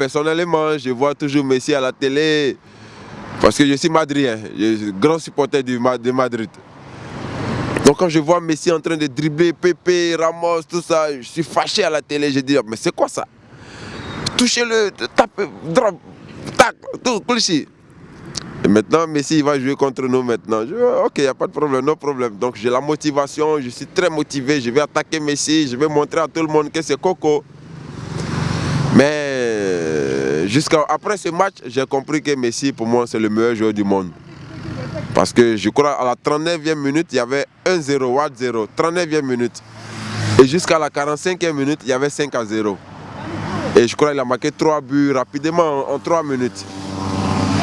personnellement, je vois toujours Messi à la télé. Parce que je suis madrilène, je suis grand supporter de Madrid. Donc quand je vois Messi en train de dribbler, Pepe, Ramos, tout ça, je suis fâché à la télé. Je dis, mais c'est quoi ça? Touchez-le, tapez, drop, tac, tout, cliché. Et maintenant, Messi il va jouer contre nous maintenant. Je dis, ok, il n'y a pas de problème, no problème. Donc j'ai la motivation, je suis très motivé. Je vais attaquer Messi, je vais montrer à tout le monde que c'est Coco. Mais après ce match, j'ai compris que Messi, pour moi, c'est le meilleur joueur du monde. Parce que je crois à la 39e minute, il y avait 1-0, 1-0, 39e minute. Et jusqu'à la 45e minute, il y avait 5-0. Et je crois qu'il a marqué 3 buts rapidement en 3 minutes.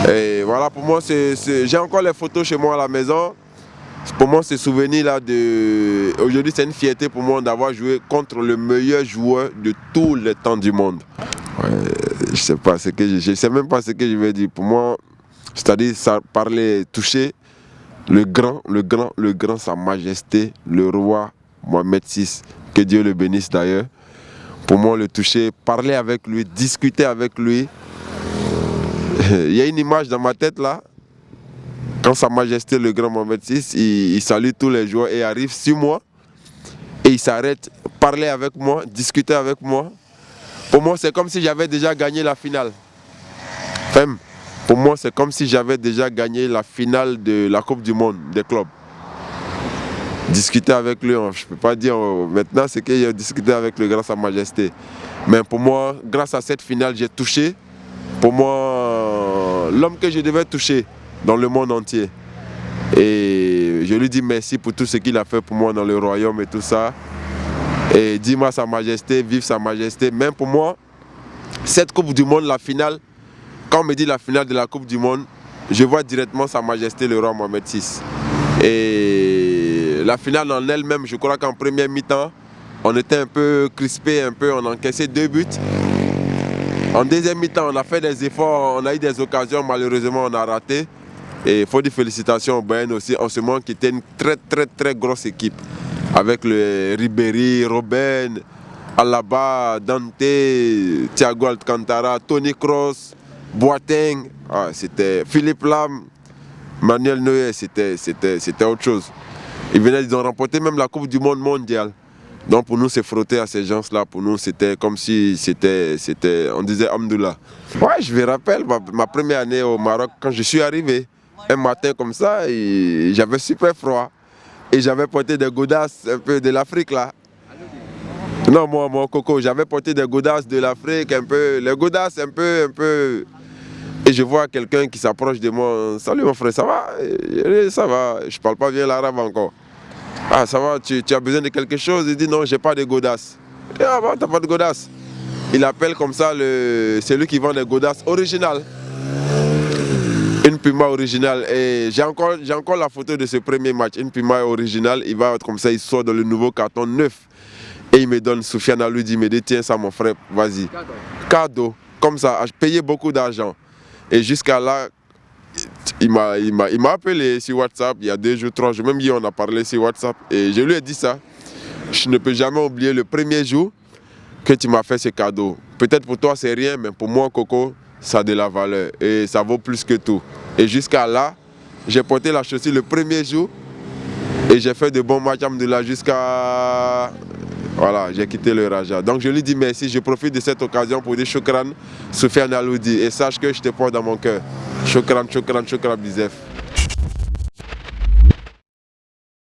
Et voilà, pour moi, j'ai encore les photos chez moi à la maison. Pour moi, ce souvenir-là, aujourd'hui, c'est une fierté pour moi d'avoir joué contre le meilleur joueur de tous les temps du monde. Ouais, je sais même pas ce que je vais dire. Pour moi, c'est-à-dire ça parler, toucher le grand, Sa Majesté, le roi Mohamed VI, que Dieu le bénisse d'ailleurs. Pour moi, le toucher, parler avec lui, discuter avec lui. Il y a une image dans ma tête là. Quand Sa Majesté, le grand Mohamed VI, il salue tous les joueurs et arrive sur moi. Et il s'arrête, parler avec moi, discuter avec moi. Pour moi, c'est comme si j'avais déjà gagné la finale. Femme. Pour moi, c'est comme si j'avais déjà gagné la finale de la Coupe du Monde des clubs. Discuter avec lui, je ne peux pas dire maintenant c'est que j'ai discuté avec le grand Sa Majesté. Mais pour moi, grâce à cette finale, j'ai touché, pour moi, l'homme que je devais toucher dans le monde entier. Et je lui dis merci pour tout ce qu'il a fait pour moi dans le royaume et tout ça. Et dis-moi Sa Majesté, vive Sa Majesté. Même pour moi, cette Coupe du Monde, la finale, quand on me dit la finale de la Coupe du Monde, je vois directement Sa Majesté le roi Mohamed VI. Et la finale en elle-même, je crois qu'en première mi-temps, on était un peu crispé, on a encaissé 2 buts. En deuxième mi-temps, on a fait des efforts, on a eu des occasions, malheureusement on a raté. Et il faut dire félicitations au Bayern aussi, en ce moment qui était une très grosse équipe. Avec le Ribéry, Robben, Alaba, Dante, Thiago Alcantara, Toni Kroos, Boateng, c'était Philippe Lam, Manuel Neuer, c'était autre chose. Ils ont remporté même la Coupe du Monde mondiale. Donc pour nous, c'est frotter à ces gens-là. Pour nous, c'était comme si on disait Hamdoullah. Ouais, je me rappelle ma première année au Maroc, quand je suis arrivé, un matin comme ça, j'avais super froid. Et j'avais porté des godasses un peu de l'Afrique là. Non, moi, mon coco, j'avais porté des godasses de l'Afrique, un peu, les godasses un peu. Et je vois quelqu'un qui s'approche de moi. Salut mon frère, ça va? Ça va, je parle pas bien l'arabe encore. Ah, ça va, tu as besoin de quelque chose? Il dit non, j'ai pas de godasses. Ah bon, t'as pas de godasses? Il appelle comme ça celui qui vend des godasses originales. Une Puma originale. Et j'ai encore la photo de ce premier match. Une Puma originale, il va être comme ça, il sort dans le nouveau carton neuf. Et il me donne, Soufiane Aloudi, il me dit tiens ça mon frère, vas-y. Cadeau. Comme ça, j'ai payé beaucoup d'argent. Et jusqu'à là, il m'a appelé sur WhatsApp, il y a 2 jours, 3 jours, même hier on a parlé sur WhatsApp. Et je lui ai dit ça. Je ne peux jamais oublier le premier jour que tu m'as fait ce cadeau. Peut-être pour toi c'est rien, mais pour moi Coco, ça a de la valeur et ça vaut plus que tout. Et jusqu'à là, j'ai porté la chaussure le premier jour et j'ai fait de bons matchs jusqu'à... Voilà, j'ai quitté le Raja. Donc je lui dis merci, je profite de cette occasion pour dire Choukran, Soufiane Aloudi, et sache que je te porte dans mon cœur. Choukran, Bizef.